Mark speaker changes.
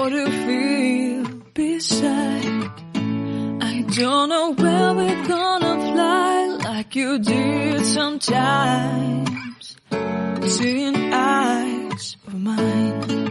Speaker 1: what you feel beside. I don't know where we're gonna fly like you did sometimes, seeing eyes of mine.